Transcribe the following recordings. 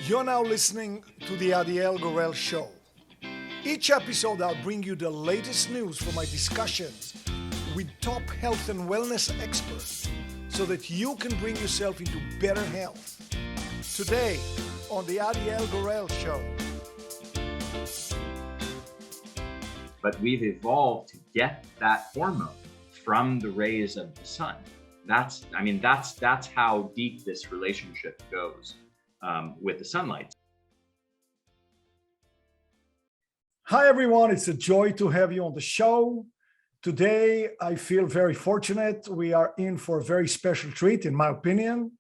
You're now listening to the Adiel Gorel Show. Each episode, I'll bring you the latest news from my discussions with top health and wellness experts so that you can bring yourself into better health. Today, on the Adiel Gorel Show. But we've evolved to get that hormone from the rays of the sun. That's how deep this relationship goes with the sunlight. Hi, everyone. It's a joy to have you on the show. Today, I feel very fortunate. We are in for a very special treat, in my opinion.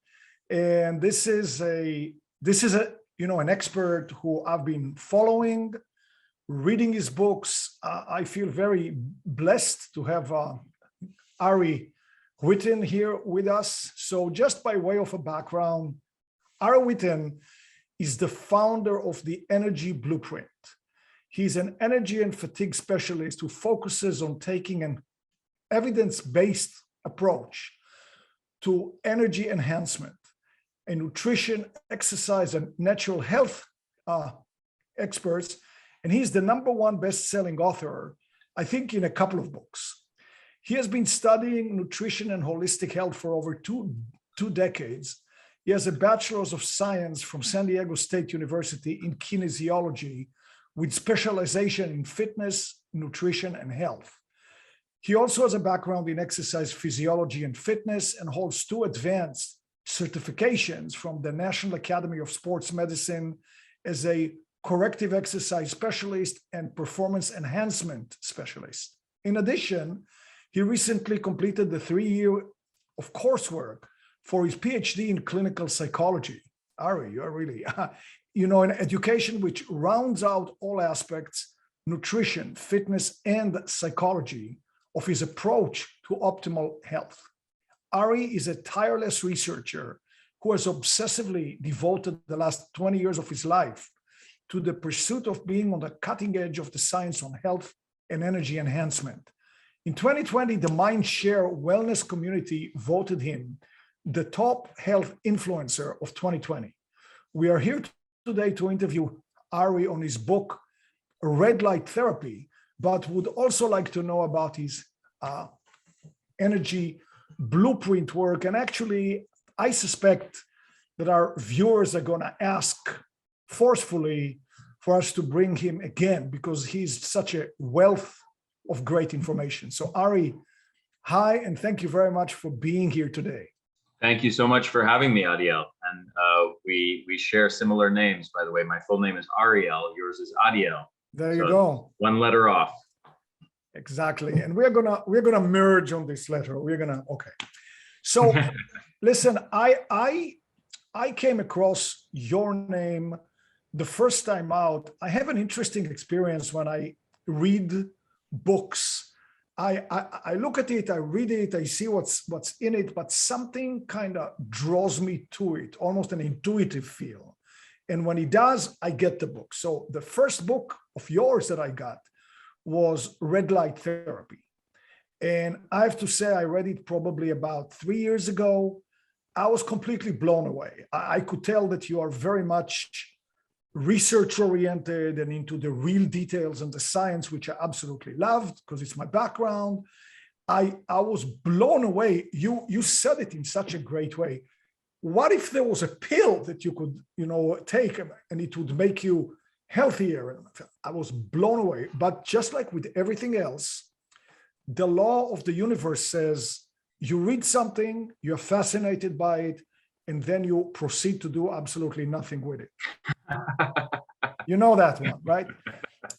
And this is an expert who I've been following, reading his books. I feel very blessed to have Ari Whitten here with us. So just by way of a background, Ari Whitten is the founder of the Energy Blueprint. He's an energy and fatigue specialist who focuses on taking an evidence-based approach to energy enhancement and nutrition, exercise, and natural health experts. And he's the #1 best-selling author, I think, in a couple of books. He has been studying nutrition and holistic health for over two decades. He has a bachelor's of science from San Diego State University in kinesiology with specialization in fitness, nutrition, and health. He also has a background in exercise physiology and fitness and holds 2 advanced certifications from the National Academy of Sports Medicine as a corrective exercise specialist and performance enhancement specialist. In addition, he recently completed the 3-year of coursework for his PhD in clinical psychology. Ari, you're really, an education which rounds out all aspects, nutrition, fitness, and psychology of his approach to optimal health. Ari is a tireless researcher who has obsessively devoted the last 20 years of his life to the pursuit of being on the cutting edge of the science on health and energy enhancement. In 2020, the Mindshare Wellness community voted him the top health influencer of 2020. We are here today to interview Ari on his book, Red Light Therapy, but would also like to know about his energy blueprint work. And actually, I suspect that our viewers are going to ask forcefully for us to bring him again because he's such a wealth of great information. So Ari, hi, and thank you very much for being here today. Thank you so much for having me, Adiel. And we share similar names, by the way. My full name is Ariel. Yours is Adiel. There you go. 1 letter off. Exactly. And we're gonna merge on this letter. Okay. So listen, I came across your name the first time out. I have an interesting experience when I read books. I look at it, I read it, I see what's in it, but something kind of draws me to it, almost an intuitive feel. And when it does, I get the book. So the first book of yours that I got was Red Light Therapy. And I have to say, I read it probably about 3 years ago. I was completely blown away. I could tell that you are very much research oriented and into the real details and the science, which I absolutely loved because it's my background. I was blown away. You said it in such a great way. What if there was a pill that you could, take and it would make you healthier? I was blown away. But just like with everything else, the law of the universe says you read something, you're fascinated by it, and then you proceed to do absolutely nothing with it. You know that one, right?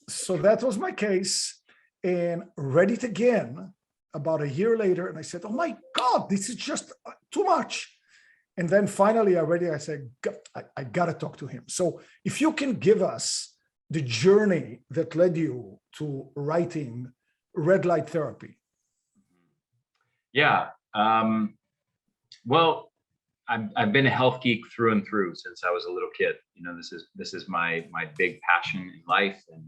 So that was my case, and read it again about a year later, and I said, oh my God, this is just too much. And then finally I read it, I said, I gotta talk to him. So if you can give us the journey that led you to writing Red Light Therapy. Yeah, well, I've been a health geek through and through since I was a little kid. This is my big passion in life. And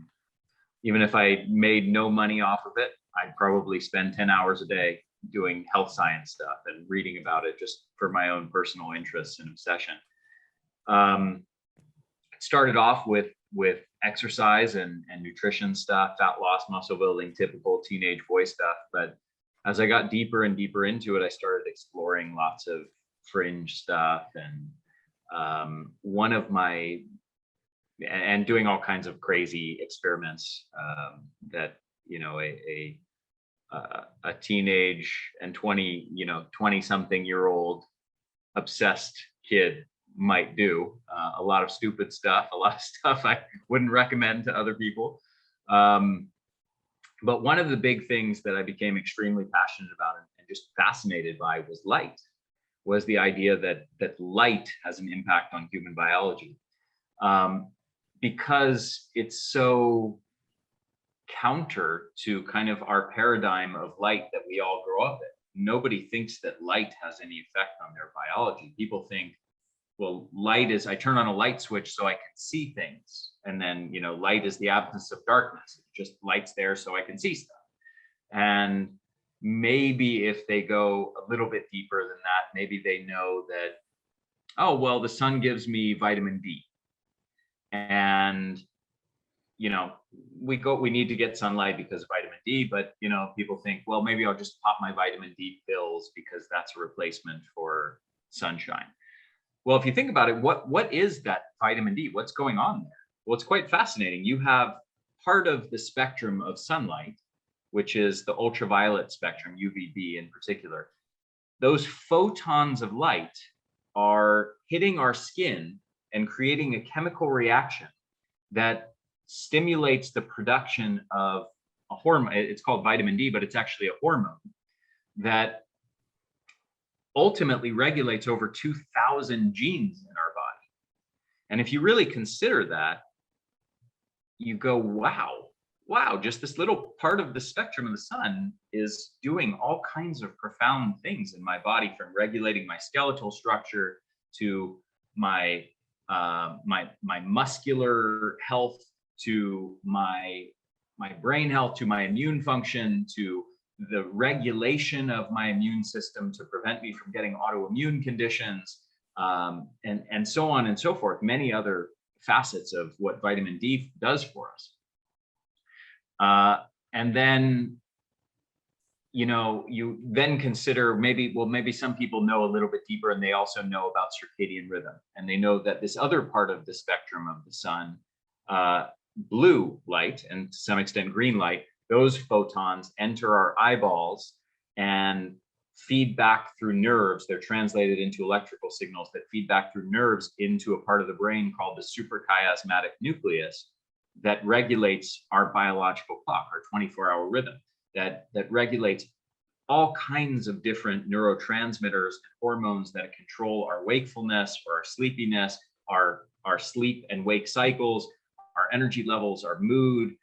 even if I made no money off of it, I'd probably spend 10 hours a day doing health science stuff and reading about it just for my own personal interests and obsession. started off with exercise and nutrition stuff, fat loss, muscle building, typical teenage boy stuff. But as I got deeper and deeper into it, I started exploring lots of fringe stuff and one of my and doing all kinds of crazy experiments that a teenage and 20 something year old obsessed kid might do. A lot of stupid stuff, a lot of stuff I wouldn't recommend to other people. But one of the big things that I became extremely passionate about and just fascinated by was the idea that light has an impact on human biology. Because it's so counter to kind of our paradigm of light that we all grow up in. Nobody thinks that light has any effect on their biology. People think, well, light is, I turn on a light switch so I can see things. And then, light is the absence of darkness. It just light's there so I can see stuff. And maybe if they go a little bit deeper than that, maybe they know that, oh, well, the sun gives me vitamin D. And, we need to get sunlight because of vitamin D, but, people think, well, maybe I'll just pop my vitamin D pills because that's a replacement for sunshine. Well, if you think about it, what is that vitamin D? What's going on there? Well, it's quite fascinating. You have part of the spectrum of sunlight, which is the ultraviolet spectrum, UVB in particular. Those photons of light are hitting our skin and creating a chemical reaction that stimulates the production of a hormone. It's called vitamin D, but it's actually a hormone that ultimately regulates over 2,000 genes in our body. And if you really consider that, you go, wow, just this little part of the spectrum of the sun is doing all kinds of profound things in my body, from regulating my skeletal structure to my muscular health, to my brain health, to my immune function, to the regulation of my immune system to prevent me from getting autoimmune conditions, and so on and so forth. Many other facets of what vitamin D does for us. And then, you then consider maybe some people know a little bit deeper and they also know about circadian rhythm. And they know that this other part of the spectrum of the sun, blue light and to some extent green light, those photons enter our eyeballs and feed back through nerves. They're translated into electrical signals that feed back through nerves into a part of the brain called the suprachiasmatic nucleus that regulates our biological clock, our 24-hour rhythm, that regulates all kinds of different neurotransmitters and hormones that control our wakefulness or our sleepiness, our sleep and wake cycles, our energy levels, our mood,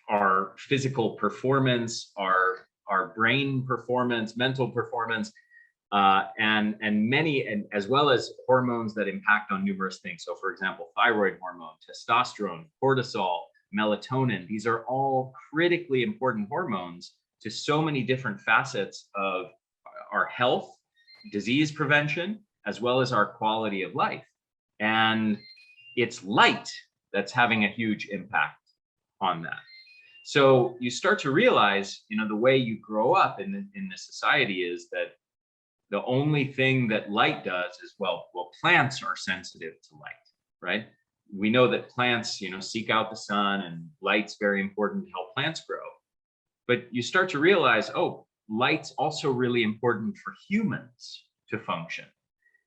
our physical performance, our brain performance, mental performance, and as well as hormones that impact on numerous things. So for example, thyroid hormone, testosterone, cortisol, melatonin, these are all critically important hormones to so many different facets of our health, disease prevention, as well as our quality of life. And it's light that's having a huge impact on that. So you start to realize, the way you grow up in the society is that the only thing that light does is, well, plants are sensitive to light, right? We know that plants, seek out the sun, and light's very important to help plants grow. But you start to realize, oh, light's also really important for humans to function.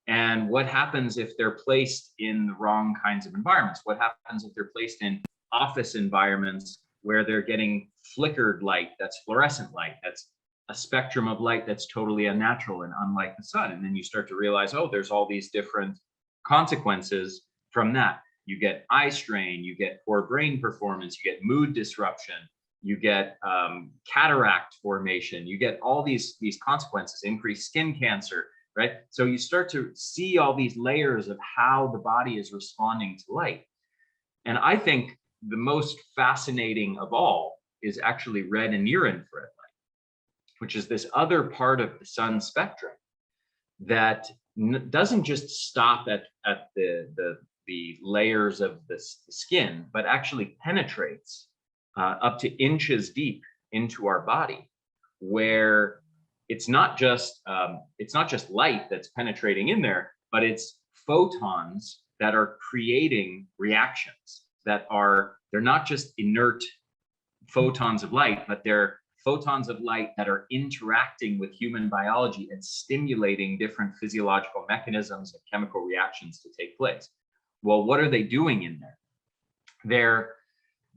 And what happens if they're placed in the wrong kinds of environments? What happens if they're placed in office environments where they're getting flickered light, that's fluorescent light, that's a spectrum of light that's totally unnatural and unlike the sun? And then you start to realize, oh, there's all these different consequences from that. You get eye strain, you get poor brain performance, you get mood disruption, you get cataract formation, you get all these consequences, increased skin cancer, right? So you start to see all these layers of how the body is responding to light. And I think the most fascinating of all is actually red and near infrared light, which is this other part of the sun spectrum that doesn't just stop at the the layers of the skin, but actually penetrates up to inches deep into our body, where it's not just light that's penetrating in there, but it's photons that are creating reactions they're not just inert photons of light, but they're photons of light that are interacting with human biology and stimulating different physiological mechanisms and chemical reactions to take place. Well, what are they doing in there?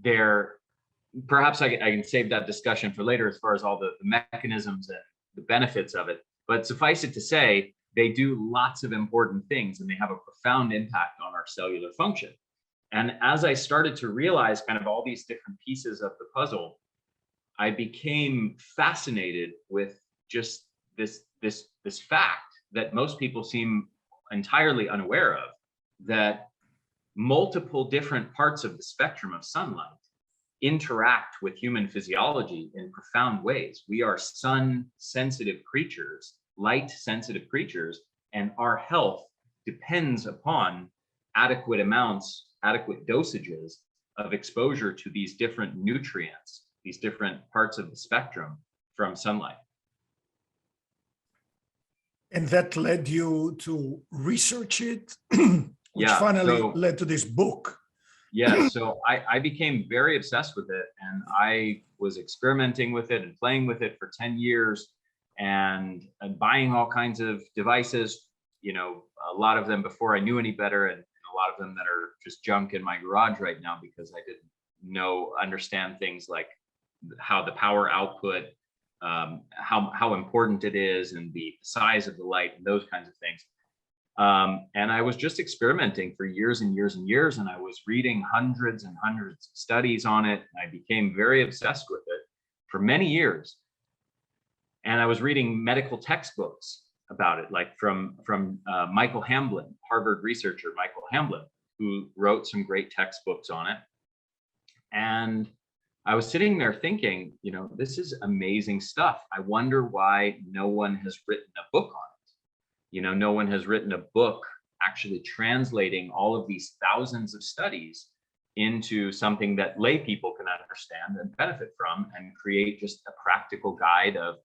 They're perhaps I can save that discussion for later as far as all the mechanisms and the benefits of it. But suffice it to say, they do lots of important things and they have a profound impact on our cellular function. And as I started to realize kind of all these different pieces of the puzzle, I became fascinated with just this fact that most people seem entirely unaware of, that multiple different parts of the spectrum of sunlight interact with human physiology in profound ways. We are sun-sensitive creatures, light-sensitive creatures, and our health depends upon adequate dosages of exposure to these different nutrients, these different parts of the spectrum from sunlight. And that led you to research it, which finally led to this book. Yeah, so I became very obsessed with it, and I was experimenting with it and playing with it for 10 years and buying all kinds of devices, a lot of them before I knew any better, and a lot of them that are just junk in my garage right now because I didn't understand things like how the power output, how important it is, and the size of the light and those kinds of things. And I was just experimenting for years and years and years, and I was reading hundreds and hundreds of studies on it. I became very obsessed with it for many years. And I was reading medical textbooks about it, like from Michael Hamblin, Harvard researcher Michael Hamblin, who wrote some great textbooks on it. And I was sitting there thinking, this is amazing stuff. I wonder why no one has written a book on it. No one has written a book actually translating all of these thousands of studies into something that lay people can understand and benefit from, and create just a practical guide of,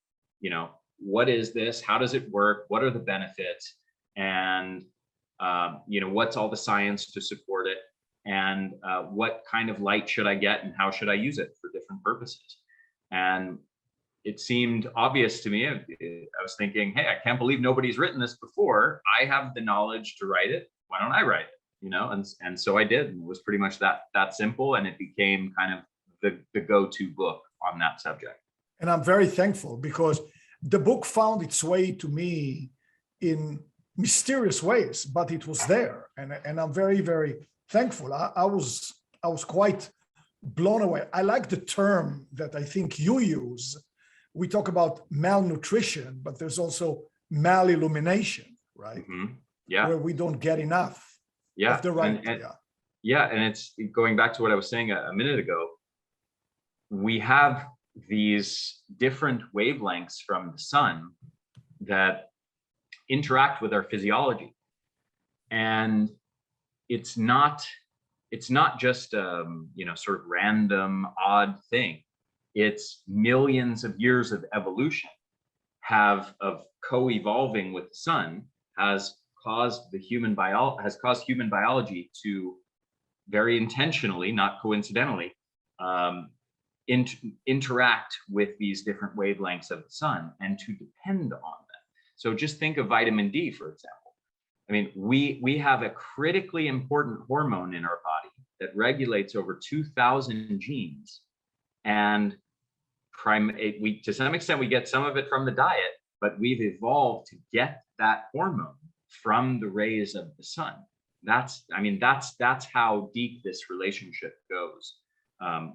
what is this? How does it work? What are the benefits? And, what's all the science to support it? And what kind of light should I get, and how should I use it for different purposes? And it seemed obvious to me. I was thinking, hey, I can't believe nobody's written this before. I have the knowledge to write it. Why don't I write it? And so I did. And it was pretty much that simple. And it became kind of the go-to book on that subject. And I'm very thankful, because the book found its way to me in mysterious ways, but it was there. And I'm very, very thankful. I was quite blown away. I like the term that I think you use. We talk about malnutrition, but there's also mal-illumination, right? Mm-hmm. Yeah. Where we don't get enough of the right. And it's going back to what I was saying a minute ago. We have these different wavelengths from the sun that interact with our physiology. And it's not just sort of random odd thing. It's millions of years of evolution of co-evolving with the sun has caused human biology to very intentionally, not coincidentally, interact with these different wavelengths of the sun and to depend on them. So just think of vitamin D, for example. I mean, we have a critically important hormone in our body that regulates over 2,000 genes, and to some extent we get some of it from the diet, but we've evolved to get that hormone from the rays of the sun. That's how deep this relationship goes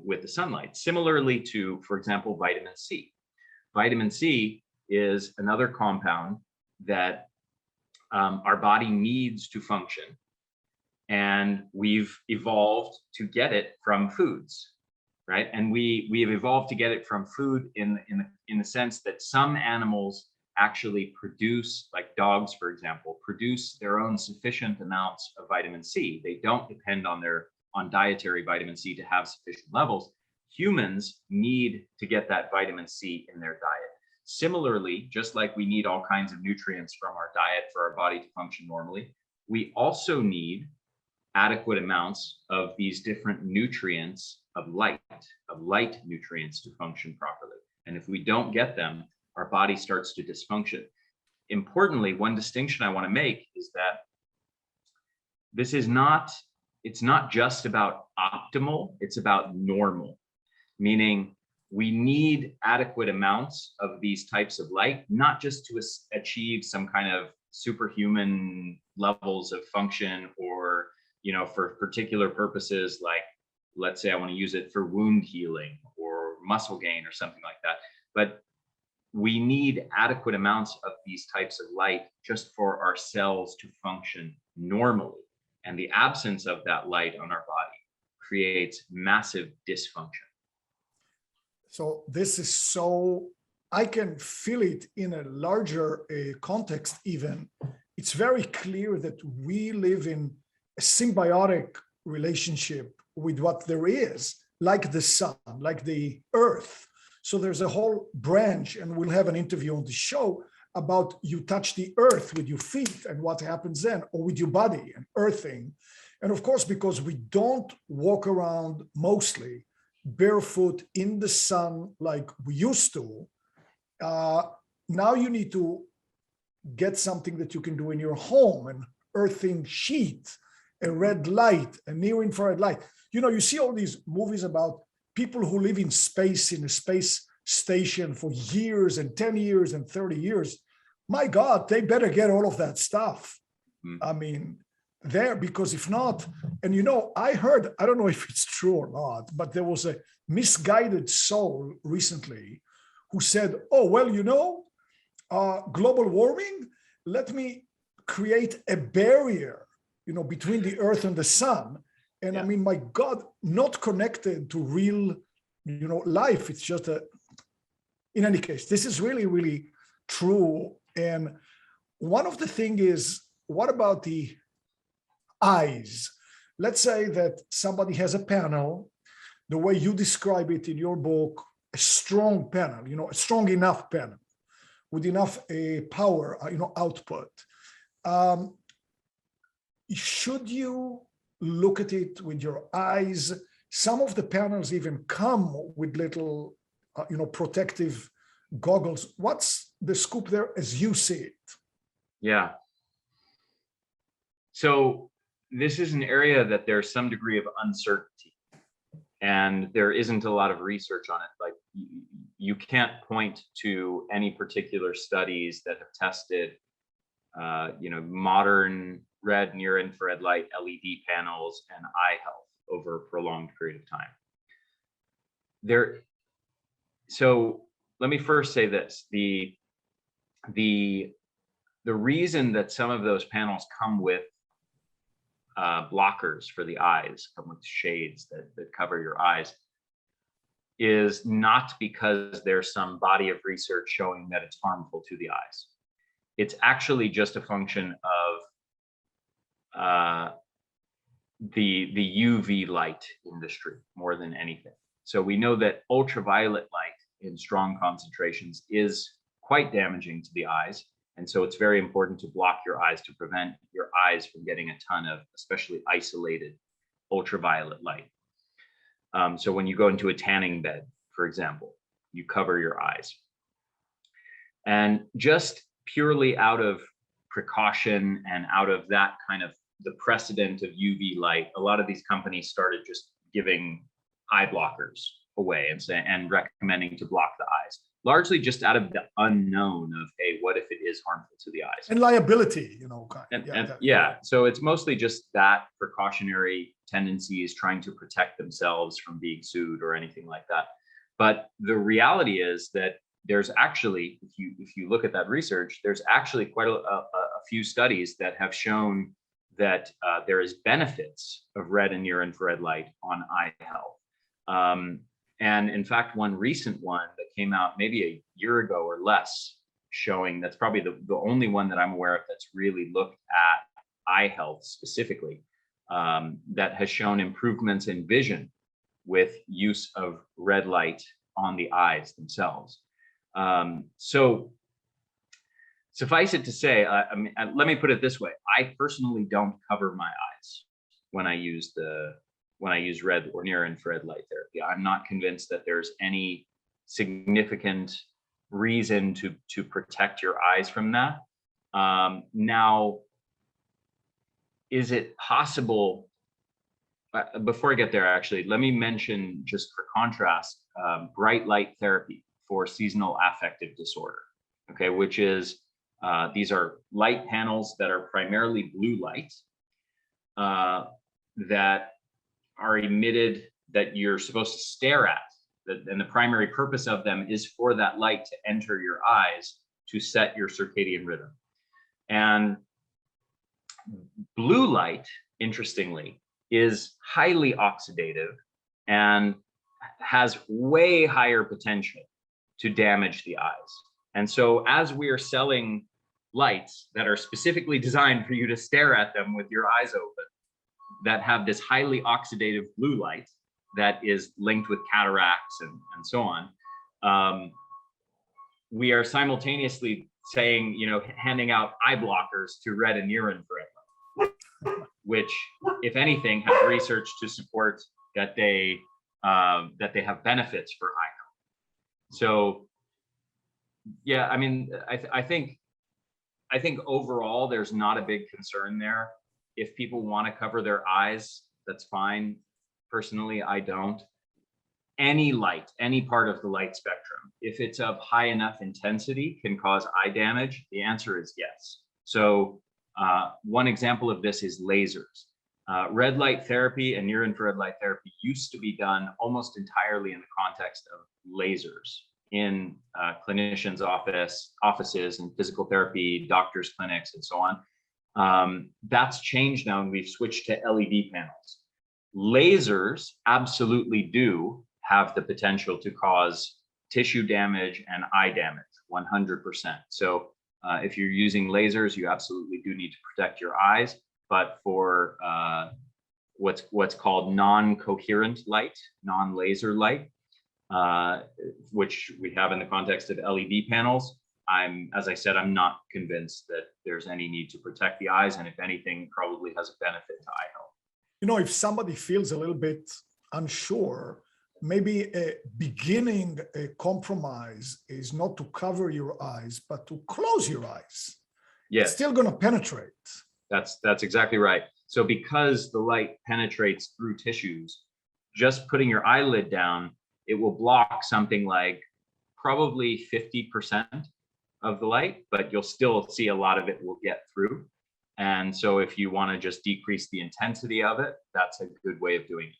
with the sunlight. Similarly to, for example, vitamin C. Vitamin C is another compound that our body needs to function, and we've evolved to get it from foods, right? And we have evolved to get it from food in the sense that some animals actually produce, like dogs, for example, produce their own sufficient amounts of vitamin C. They don't depend on dietary vitamin C to have sufficient levels. Humans need to get that vitamin C in their diet. Similarly, just like we need all kinds of nutrients from our diet for our body to function normally, we also need adequate amounts of these different nutrients of light nutrients to function properly. And if we don't get them, our body starts to dysfunction. Importantly, one distinction I want to make is that it's not just about optimal, it's about normal, meaning we need adequate amounts of these types of light, not just to achieve some kind of superhuman levels of function, or, for particular purposes, like, let's say I want to use it for wound healing or muscle gain or something like that. But we need adequate amounts of these types of light just for our cells to function normally. And the absence of that light on our body creates massive dysfunction. So this is I can feel it in a larger context even. It's very clear that we live in a symbiotic relationship with what there is, like the sun, like the earth. So there's a whole branch, and we'll have an interview on the show about you touch the earth with your feet and what happens then, or with your body and earthing. And of course, because we don't walk around mostly barefoot in the sun like we used to, now you need to get something that you can do in your home, an earthing sheet, a red light, a near infrared light. You see all these movies about people who live in space, in a space station for years and 10 years and 30 years. My God, they better get all of that stuff. I mean, there, because if not, and I heard, I don't know if it's true or not, but there was a misguided soul recently who said, oh, well, global warming, let me create a barrier, between the earth and the sun. And yeah. I mean, my God, not connected to real, life. It's just in any case, this is really, really true. And one of the things is, what about the eyes? Let's say that somebody has a panel, the way you describe it in your book, a strong panel, a strong enough panel with enough power, output. Should you look at it with your eyes? Some of the panels even come with little, protective goggles. What's the scoop there as you see it? Yeah. So this is an area that there's some degree of uncertainty, and there isn't a lot of research on it. Like, you can't point to any particular studies that have tested, modern red near infrared light LED panels and eye health over a prolonged period of time. So let me first say this: the reason that some of those panels come with blockers for the eyes, come with shades that cover your eyes, is not because there's some body of research showing that it's harmful to the eyes. It's actually just a function of the UV light industry more than anything. So we know that ultraviolet light in strong concentrations is quite damaging to the eyes. And so it's very important to block your eyes to prevent your eyes from getting a ton of especially isolated ultraviolet light. So when you go into a tanning bed, for example, you cover your eyes. And just purely out of precaution and out of that kind of the precedent of UV light, a lot of these companies started just giving eye blockers away and recommending to block the eyes, largely just out of the unknown of, hey, what if it is harmful to the eyes? And liability, So it's mostly just that precautionary tendencies, trying to protect themselves from being sued or anything like that. But the reality is that there's actually, if you look at that research, there's actually quite a few studies that have shown that there is benefits of red and near infrared light on eye health. And in fact, one recent one that came out maybe a year ago or less showing, that's probably the only one that I'm aware of that's really looked at eye health specifically, that has shown improvements in vision with use of red light on the eyes themselves. So suffice it to say, let me put it this way. I personally don't cover my eyes when I use red or near infrared light therapy. I'm not convinced that there's any significant reason to protect your eyes from that. Now, is it possible? Before I get there, actually, let me mention, just for contrast, bright light therapy for seasonal affective disorder. Okay, which is these are light panels that are primarily blue light that are emitted, that you're supposed to stare at. And the primary purpose of them is for that light to enter your eyes to set your circadian rhythm. And blue light, interestingly, is highly oxidative and has way higher potential to damage the eyes. And so as we are selling lights that are specifically designed for you to stare at them with your eyes open, that have this highly oxidative blue light that is linked with cataracts and so on, we are simultaneously saying, handing out eye blockers to red and near infrared light, which, if anything, have research to support that they have benefits for eye health. So, yeah, I mean, I think overall there's not a big concern there. If people want to cover their eyes, that's fine. Personally, I don't. Any light, any part of the light spectrum, if it's of high enough intensity, can cause eye damage. The answer is yes. So one example of this is lasers. Red light therapy and near infrared light therapy used to be done almost entirely in the context of lasers in clinicians' offices and physical therapy, doctors' clinics, and so on. That's changed now, and we've switched to LED panels. Lasers absolutely do have the potential to cause tissue damage and eye damage, 100%. So if you're using lasers, you absolutely do need to protect your eyes. But for what's called non-coherent light, non-laser light, which we have in the context of LED panels, as I said, I'm not convinced that there's any need to protect the eyes, and if anything, probably has a benefit to eye health. If somebody feels a little bit unsure, maybe a beginning compromise is not to cover your eyes, but to close your eyes. Yes. It's still going to penetrate. That's exactly right. So because the light penetrates through tissues, just putting your eyelid down, it will block something like probably 50% of the light, but you'll still see a lot of it will get through. And so if you want to just decrease the intensity of it, that's a good way of doing it.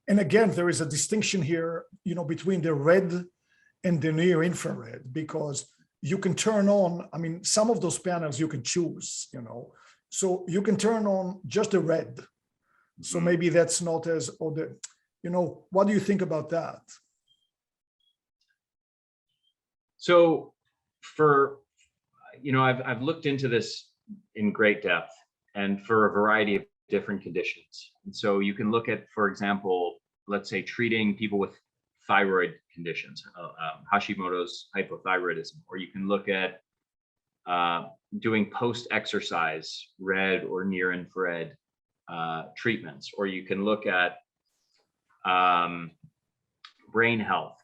And again, there is a distinction here, between the red and the near infrared, because you can turn on, some of those panels you can choose, so you can turn on just the red. So maybe that's not as, what do you think about that? So I've looked into this in great depth and for a variety of different conditions. And so you can look at, for example, let's say treating people with thyroid conditions, Hashimoto's hypothyroidism, or you can look at doing post-exercise red or near infrared treatments, or you can look at brain health,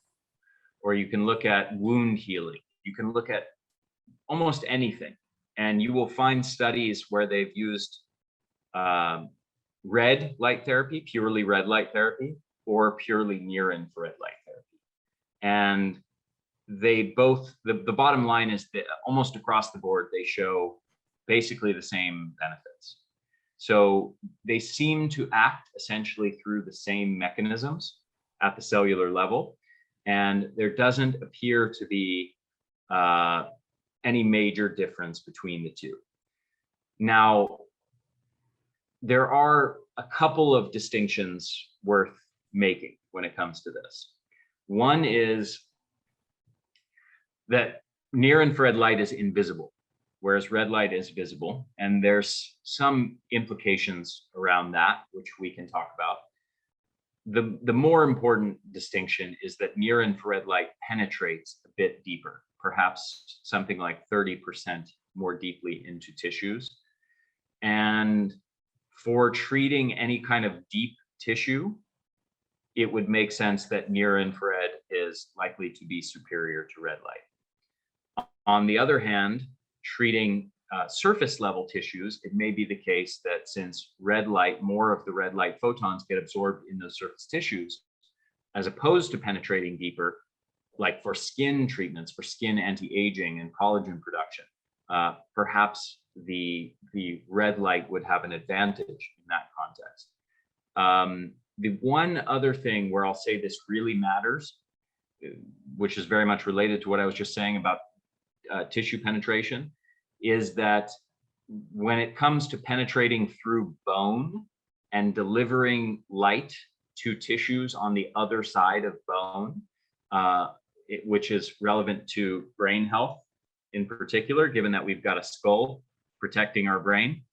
or you can look at wound healing. You can look at almost anything, and you will find studies where they've used red light therapy, purely red light therapy, or purely near infrared light therapy. And they both, the bottom line is that almost across the board, they show basically the same benefits. So they seem to act essentially through the same mechanisms at the cellular level. And there doesn't appear to be any major difference between the two. Now, there are a couple of distinctions worth making when it comes to this. One is that near infrared light is invisible, whereas red light is visible. And there's some implications around that, which we can talk about. The more important distinction is that near infrared light penetrates a bit deeper, perhaps something like 30% more deeply into tissues. And for treating any kind of deep tissue, it would make sense that near infrared is likely to be superior to red light. On the other hand, treating surface level tissues, it may be the case that since red light, more of the red light photons get absorbed in those surface tissues, as opposed to penetrating deeper, like for skin treatments, for skin anti-aging and collagen production, perhaps the red light would have an advantage in that context. The one other thing where I'll say this really matters, which is very much related to what I was just saying about tissue penetration, is that when it comes to penetrating through bone and delivering light to tissues on the other side of bone, which is relevant to brain health in particular, given that we've got a skull protecting our brain.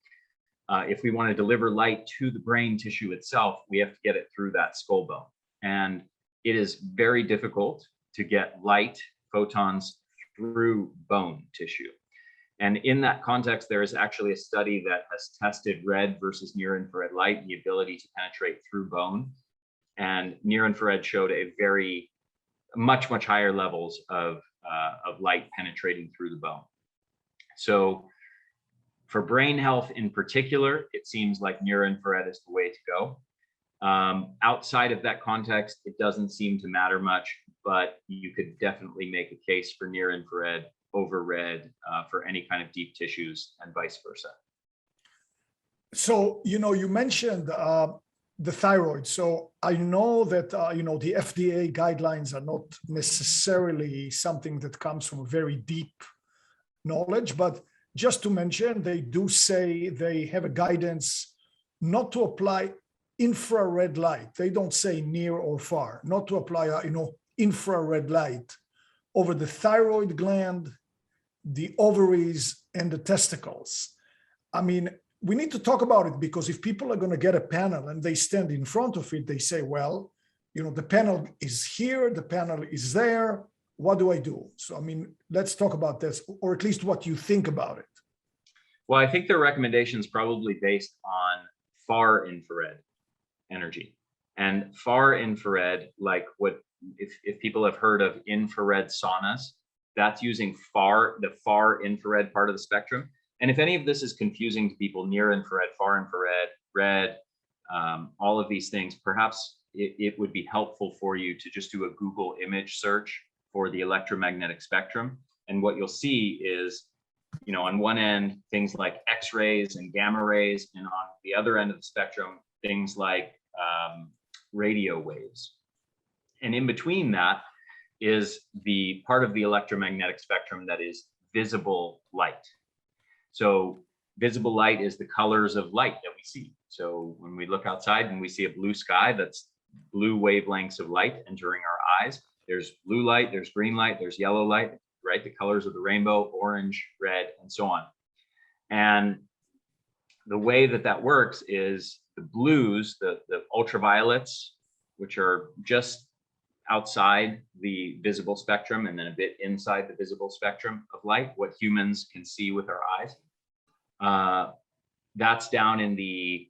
If we want to deliver light to the brain tissue itself, we have to get it through that skull bone. And it is very difficult to get light photons through bone tissue. And in that context, there is actually a study that has tested red versus near infrared light, the ability to penetrate through bone. And near infrared showed a very much higher levels of light penetrating through the bone. So for brain health in particular, it seems like near infrared is the way to go. Outside of that context, it doesn't seem to matter much, but you could definitely make a case for near infrared over red for any kind of deep tissues and vice versa. So, you mentioned the thyroid. So I know that, the FDA guidelines are not necessarily something that comes from a very deep knowledge, but just to mention, they do say they have a guidance not to apply infrared light. They don't say near or far, not to apply, infrared light over the thyroid gland, the ovaries, and the testicles. I mean, we need to talk about it, because if people are going to get a panel and they stand in front of it, they say, well, the panel is here, the panel is there. What do I do? So, I mean, let's talk about this, or at least what you think about it. Well, I think their recommendation is probably based on far infrared energy. And far infrared, like if people have heard of infrared saunas, that's using the far infrared part of the spectrum. And if any of this is confusing to people, near infrared, far infrared, red, all of these things, perhaps it would be helpful for you to just do a Google image search for the electromagnetic spectrum. And what you'll see is, on one end, things like X-rays and gamma rays, and on the other end of the spectrum, things like radio waves. And in between that is the part of the electromagnetic spectrum that is visible light. So visible light is the colors of light that we see. So when we look outside and we see a blue sky, that's blue wavelengths of light entering our eyes. There's blue light, there's green light, there's yellow light, right? The colors of the rainbow, orange, red, and so on. And the way that works is the blues, the ultraviolets, which are just outside the visible spectrum and then a bit inside the visible spectrum of light, what humans can see with our eyes. That's down in the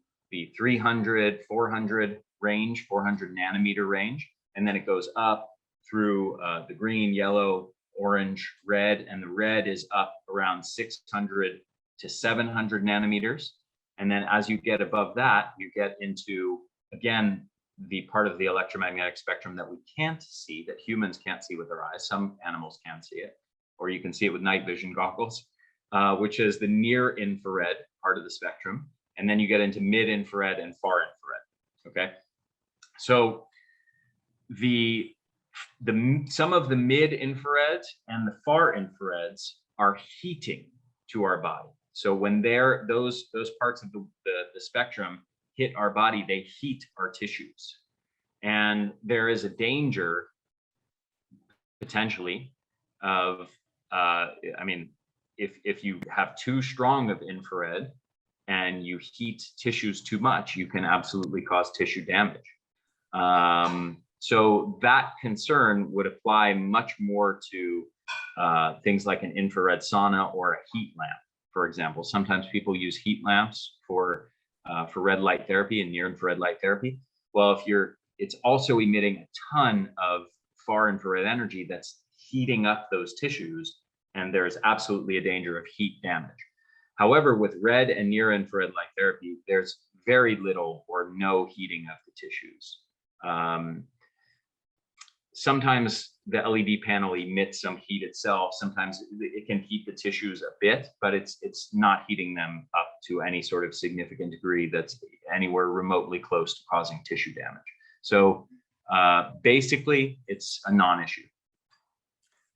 300, 400 range, 400 nanometer range. And then it goes up through the green, yellow, orange, red, and the red is up around 600 to 700 nanometers. And then as you get above that, you get into, again, the part of the electromagnetic spectrum that we can't see, that humans can't see with our eyes. Some animals can see it, or you can see it with night vision goggles, which is the near infrared part of the spectrum. And then you get into mid infrared and far infrared. Okay. So some of the mid infrareds and the far infrareds are heating to our body. So when those parts of the spectrum hit our body, they heat our tissues. And there is a danger, potentially, of I mean, if you have too strong of infrared and you heat tissues too much, you can absolutely cause tissue damage. So that concern would apply much more to things like an infrared sauna or a heat lamp, for example. Sometimes people use heat lamps for red light therapy and near infrared light therapy. Well, it's also emitting a ton of far infrared energy that's heating up those tissues, and there's absolutely a danger of heat damage. However, with red and near infrared light therapy, there's very little or no heating of the tissues. Sometimes the LED panel emits some heat itself. Sometimes it can heat the tissues a bit, but it's not heating them up to any sort of significant degree that's anywhere remotely close to causing tissue damage. So basically, it's a non-issue.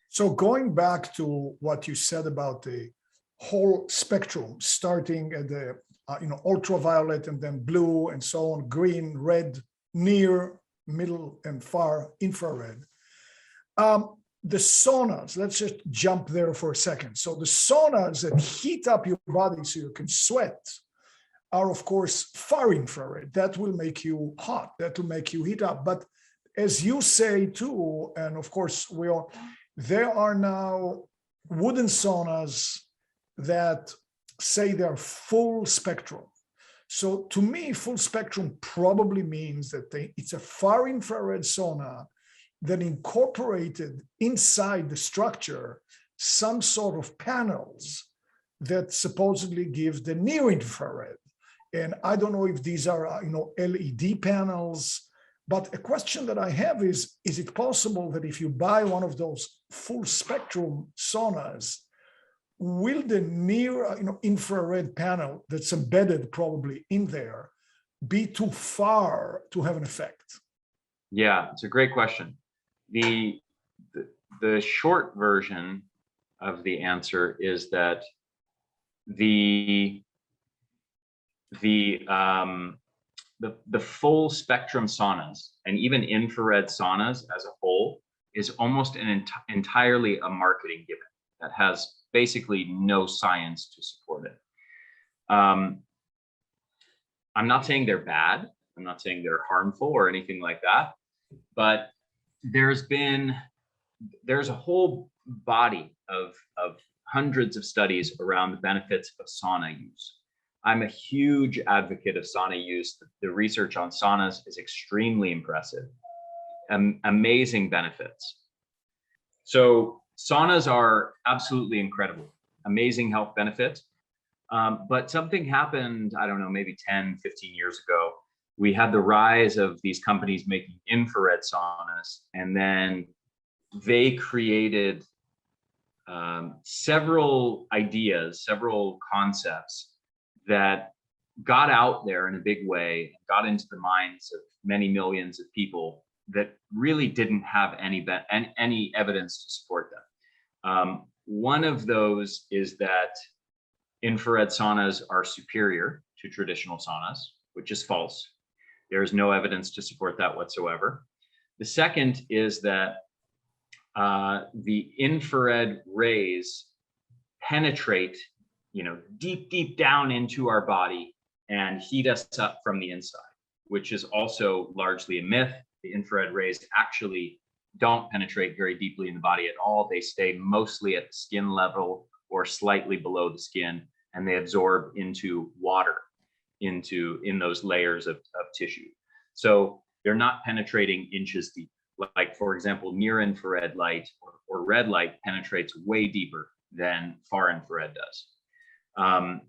So going back to what you said about the whole spectrum, starting at the ultraviolet and then blue and so on, green, red, near, middle, and far infrared. The saunas, let's just jump there for a second. So the saunas that heat up your body so you can sweat are, of course, far infrared. That will make you hot. That will make you heat up. But as you say too, and of course there are now wooden saunas that say they're full spectrum. So to me, full spectrum probably means that it's a far infrared sauna that incorporated inside the structure some sort of panels that supposedly give the near infrared. And I don't know if these are LED panels, but a question that I have is it possible that if you buy one of those full spectrum saunas, will the near infrared panel that's embedded probably in there be too far to have an effect? Yeah, it's a great question. The short version of the answer is that the full spectrum saunas and even infrared saunas as a whole is almost entirely a marketing gimmick that has basically no science to support it. I'm not saying they're bad. I'm not saying they're harmful or anything like that, but there's a whole body of hundreds of studies around the benefits of sauna use. I'm a huge advocate of sauna use. The research on saunas is extremely impressive. Amazing benefits. So saunas are absolutely incredible, amazing health benefits. But something happened, I don't know, maybe 10, 15 years ago. We had the rise of these companies making infrared saunas, and then they created several ideas, several concepts that got out there in a big way, got into the minds of many millions of people that really didn't have any evidence to support them. One of those is that infrared saunas are superior to traditional saunas, which is false. There is no evidence to support that whatsoever. The second is that the infrared rays penetrate, deep down into our body and heat us up from the inside, which is also largely a myth. The infrared rays actually don't penetrate very deeply in the body at all. They stay mostly at the skin level or slightly below the skin, and they absorb into water, in those layers of tissue. So they're not penetrating inches deep. Like, for example, near infrared light or red light penetrates way deeper than far infrared does,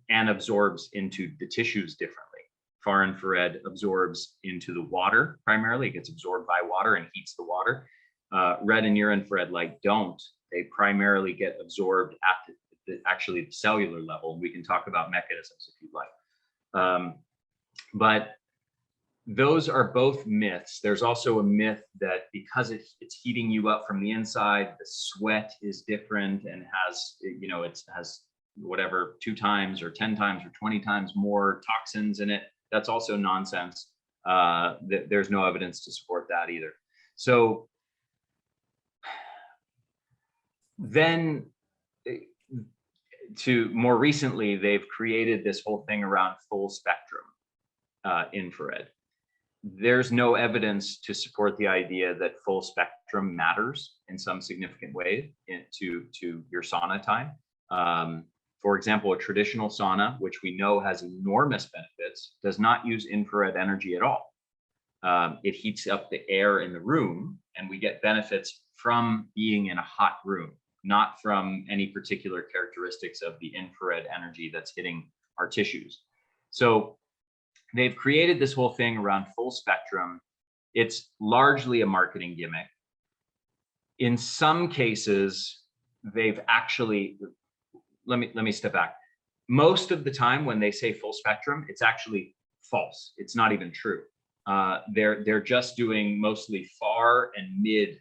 and absorbs into the tissues differently. Far infrared absorbs into the water primarily. It gets absorbed by water and heats the water. Red and near infrared light don't. They primarily get absorbed at the cellular level. We can talk about mechanisms if you'd like. But those are both myths. There's also a myth that because it's heating you up from the inside, the sweat is different and it has whatever 2 times or 10 times or 20 times more toxins in it. That's also nonsense. There's no evidence to support that either. So then to more recently, they've created this whole thing around full spectrum infrared. There's no evidence to support the idea that full spectrum matters in some significant way to your sauna time. For example, a traditional sauna, which we know has enormous benefits, does not use infrared energy at all. It heats up the air in the room, and we get benefits from being in a hot room, not from any particular characteristics of the infrared energy that's hitting our tissues. So they've created this whole thing around full spectrum. It's largely a marketing gimmick. In some cases, they've actually, let me step back. Most of the time when they say full spectrum, it's actually false. It's not even true. They're just doing mostly far and mid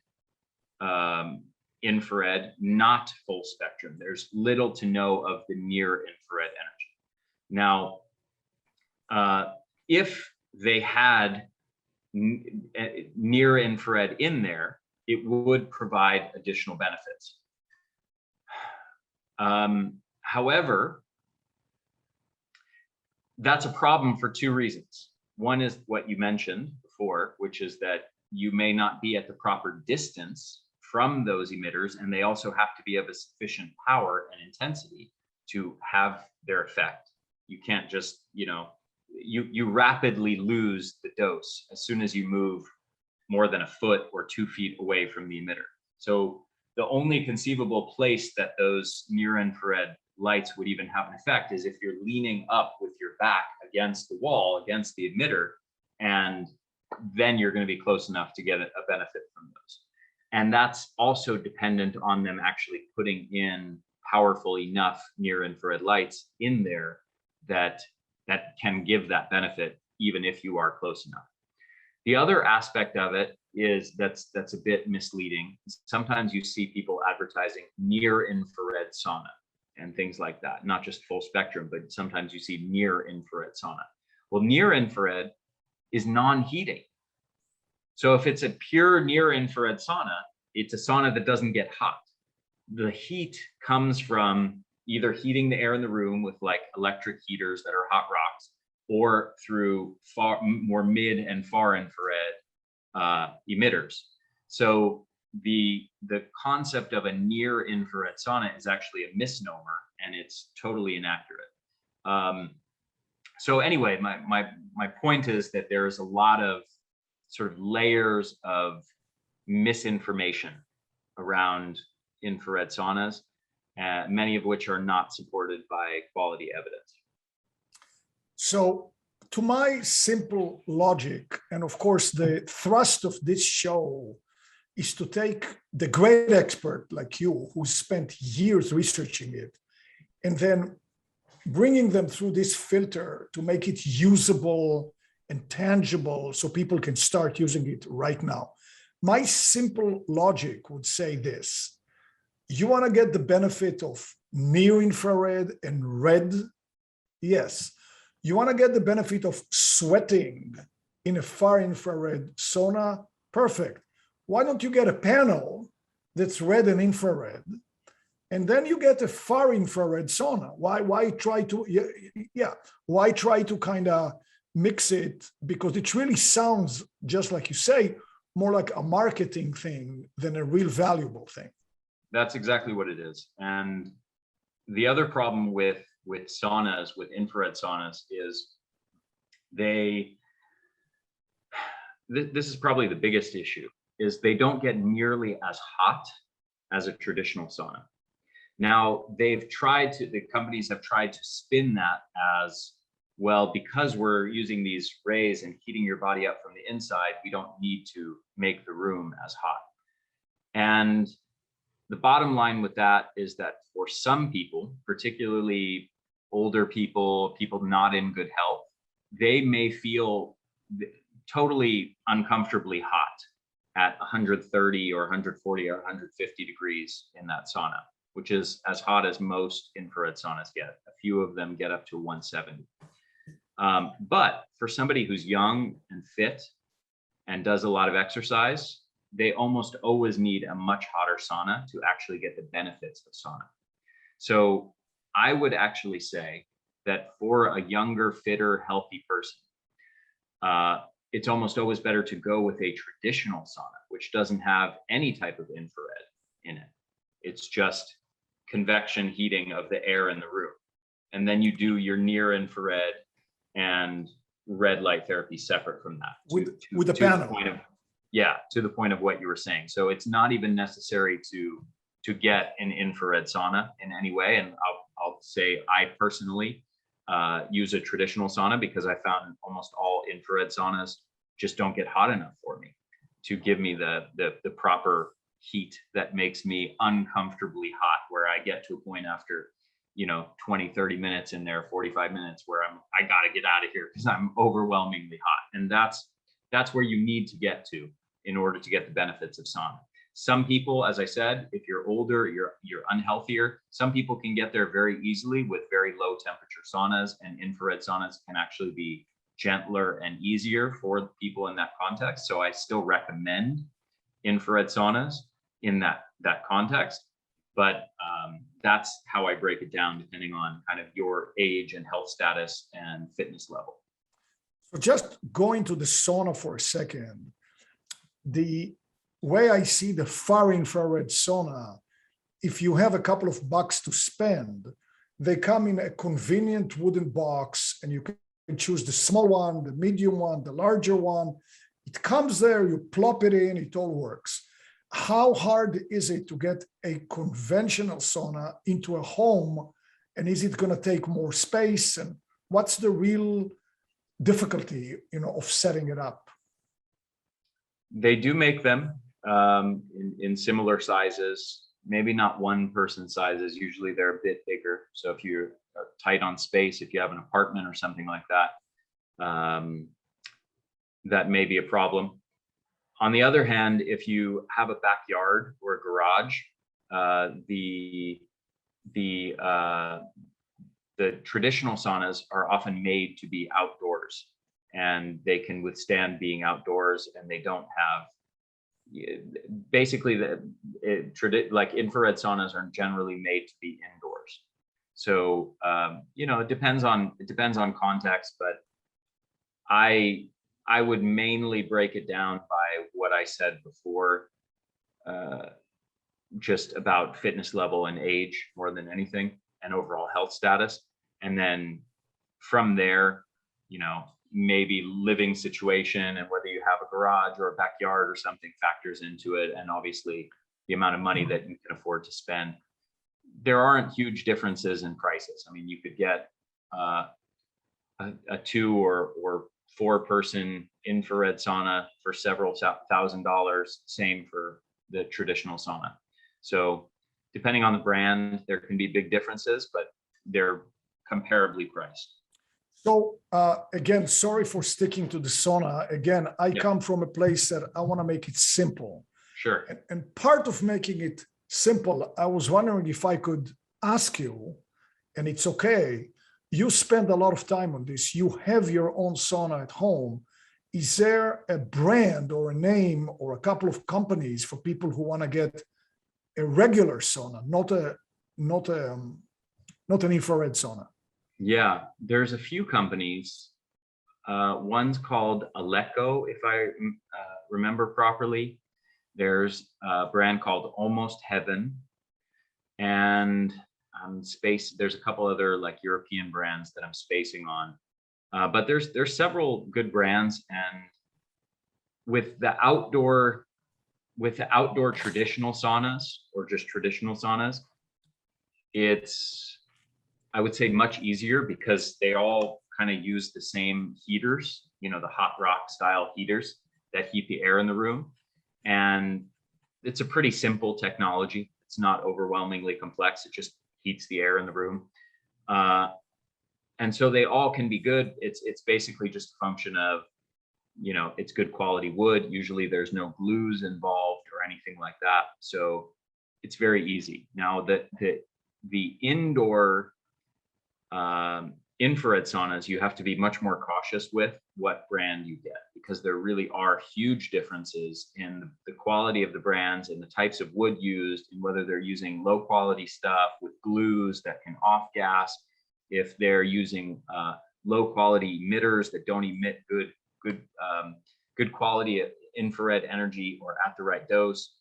infrared, not full spectrum. There's little to no of the near infrared energy. Now, if they had near infrared in there, it would provide additional benefits. However, that's a problem for two reasons. One is what you mentioned before, which is that you may not be at the proper distance from those emitters, and they also have to be of a sufficient power and intensity to have their effect. You can't just, you rapidly lose the dose as soon as you move more than a foot or 2 feet away from the emitter. So the only conceivable place that those near infrared lights would even have an effect is if you're leaning up with your back against the wall, against the emitter, and then you're going to be close enough to get a benefit from those. And that's also dependent on them actually putting in powerful enough near infrared lights in there that can give that benefit, even if you are close enough. The other aspect of it is that's a bit misleading. Sometimes you see people advertising near infrared sauna and things like that, not just full spectrum, but sometimes you see near infrared sauna. Well, near infrared is non-heating. So if it's a pure near infrared sauna, it's a sauna that doesn't get hot. The heat comes from either heating the air in the room with like electric heaters that are hot rocks, or through more mid and far infrared emitters. So the concept of a near infrared sauna is actually a misnomer, and it's totally inaccurate. So anyway, my point is that there's a lot of sort of layers of misinformation around infrared saunas, many of which are not supported by quality evidence. So to my simple logic, and of course the thrust of this show is to take the great expert like you, who spent years researching it, and then bringing them through this filter to make it usable and tangible so people can start using it right now. My simple logic would say this: you want to get the benefit of near infrared and red? Yes. You want to get the benefit of sweating in a far infrared sauna? Perfect. Why don't you get a panel that's red and infrared, and then you get a far infrared sauna? Why try to kind of mix it? Because it really sounds, just like you say, more like a marketing thing than a real valuable thing. That's exactly what it is. And the other problem with saunas, with infrared saunas, is this is probably the biggest issue, is they don't get nearly as hot as a traditional sauna. Now, the companies have tried to spin that as, well, because we're using these rays and heating your body up from the inside, we don't need to make the room as hot. And the bottom line with that is that for some people, particularly older people, people not in good health, they may feel totally uncomfortably hot at 130 or 140 or 150 degrees in that sauna, which is as hot as most infrared saunas get. A few of them get up to 170. But for somebody who's young and fit and does a lot of exercise, they almost always need a much hotter sauna to actually get the benefits of sauna. So I would actually say that for a younger, fitter, healthy person, it's almost always better to go with a traditional sauna, which doesn't have any type of infrared in it. It's just convection heating of the air in the room. And then you do your near infrared and red light therapy separate from that. With the panel. To the point of what you were saying. So it's not even necessary to get an infrared sauna in any way. And I'll say I personally use a traditional sauna because I found almost all infrared saunas just don't get hot enough for me to give me the proper heat that makes me uncomfortably hot, where I get to a point after 20, 30 minutes in there, 45 minutes, where I got to get out of here because I'm overwhelmingly hot. And that's where you need to get to in order to get the benefits of sauna. Some people, as I said, if you're older, you're unhealthier, some people can get there very easily with very low temperature saunas, and infrared saunas can actually be gentler and easier for people in that context. So I still recommend infrared saunas in that context. But that's how I break it down, depending on kind of your age and health status and fitness level. So just going to the sauna for a second, the way I see the far infrared sauna, if you have a couple of bucks to spend, they come in a convenient wooden box, and you can choose the small one, the medium one, the larger one. It comes there, you plop it in, it all works. How hard is it to get a conventional sauna into a home? And is it going to take more space? And what's the real difficulty, of setting it up? They do make them in similar sizes, maybe not one person sizes. Usually they're a bit bigger. So if you're tight on space, if you have an apartment or something like that, that may be a problem. On the other hand, if you have a backyard or a garage, the traditional saunas are often made to be outdoors, and they can withstand being outdoors, and they don't have basically like infrared saunas are generally made to be indoors. So it depends on context, but I would mainly break it down by what I said before, just about fitness level and age more than anything, and overall health status. And then from there, maybe living situation and whether you have a garage or a backyard or something factors into it. And obviously the amount of money that you can afford to spend. There aren't huge differences in prices. I mean, you could get a 2 or 4 person infrared sauna for several $1,000s, same for the traditional sauna. So depending on the brand, there can be big differences, but they're comparably priced. So again, sorry for sticking to the sauna. Again, I come from a place that I want to make it simple. Sure. And part of making it simple, I was wondering if I could ask you, and it's okay, you spend a lot of time on this. You have your own sauna at home. Is there a brand or a name or a couple of companies for people who want to get a regular sauna, not an infrared sauna? Yeah, there's a few companies. One's called Aleco, if I remember properly. There's a brand called Almost Heaven, and there's a couple other like European brands that I'm spacing on. But there's several good brands, and with the outdoor traditional saunas, or just traditional saunas, it's, I would say, much easier because they all kind of use the same heaters, the hot rock style heaters that heat the air in the room. And it's a pretty simple technology. It's not overwhelmingly complex. It just heats the air in the room. And so they all can be good. It's basically just a function of, it's good quality wood. Usually there's no glues involved or anything like that. So it's very easy. Now the indoor infrared saunas, you have to be much more cautious with what brand you get, because there really are huge differences in the quality of the brands and the types of wood used, and whether they're using low quality stuff with glues that can off gas, if they're using low quality emitters that don't emit good quality infrared energy or at the right dose,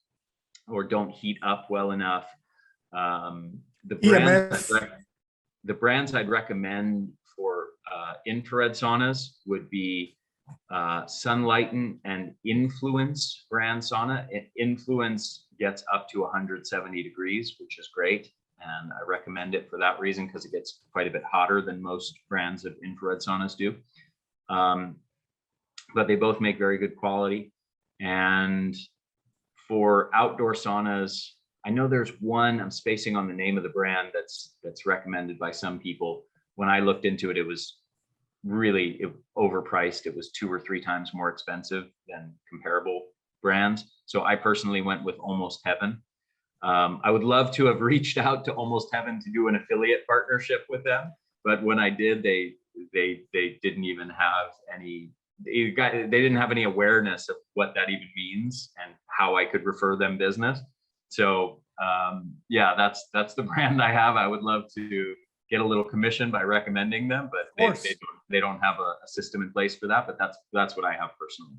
or don't heat up well enough. The brands I'd recommend for infrared saunas would be Sunlighten and Influence brand sauna. Influence gets up to 170 degrees, which is great. And I recommend it for that reason, because it gets quite a bit hotter than most brands of infrared saunas do. But they both make very good quality. And for outdoor saunas, I know there's one, I'm spacing on the name of the brand, that's recommended by some people. When I looked into it, it was really overpriced. It was 2 or 3 times more expensive than comparable brands. So I personally went with Almost Heaven. I would love to have reached out to Almost Heaven to do an affiliate partnership with them, but when I did, they didn't even have any. They didn't have any awareness of what that even means and how I could refer them business. So yeah, that's the brand I have. I would love to get a little commission by recommending them, but they don't have a system in place for that. But that's what I have personally.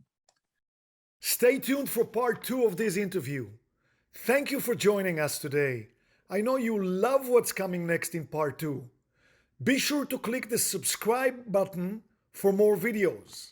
Stay tuned for part 2 of this interview. Thank you for joining us today. I know you love what's coming next in part 2. Be sure to click the subscribe button for more videos.